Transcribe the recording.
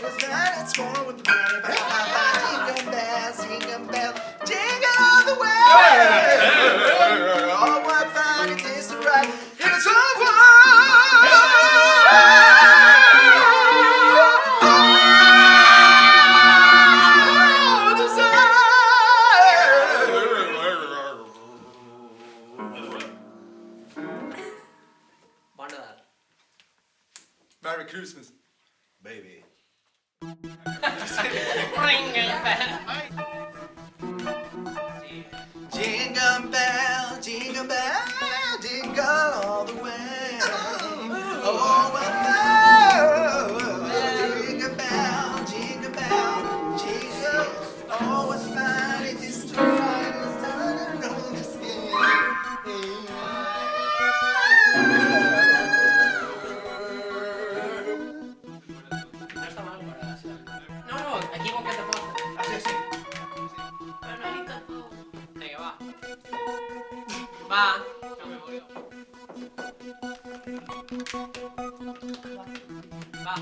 It's fine, it's fun with the money. Jingle bells, jingle bells, jingle all the way. Oh, what fun it is to ride in a Merry Christmas, baby. Jingle bell, jingle bell, jingle all the way. Oh, what fun! Jingle bell, jingle bell, jingle. Oh, what fun it is to ride on the No está mal, ¿verdad? No, equivócate poco. Así, sí. No, no, ahí está todo. Venga, va. Va. Ya me voy. Va.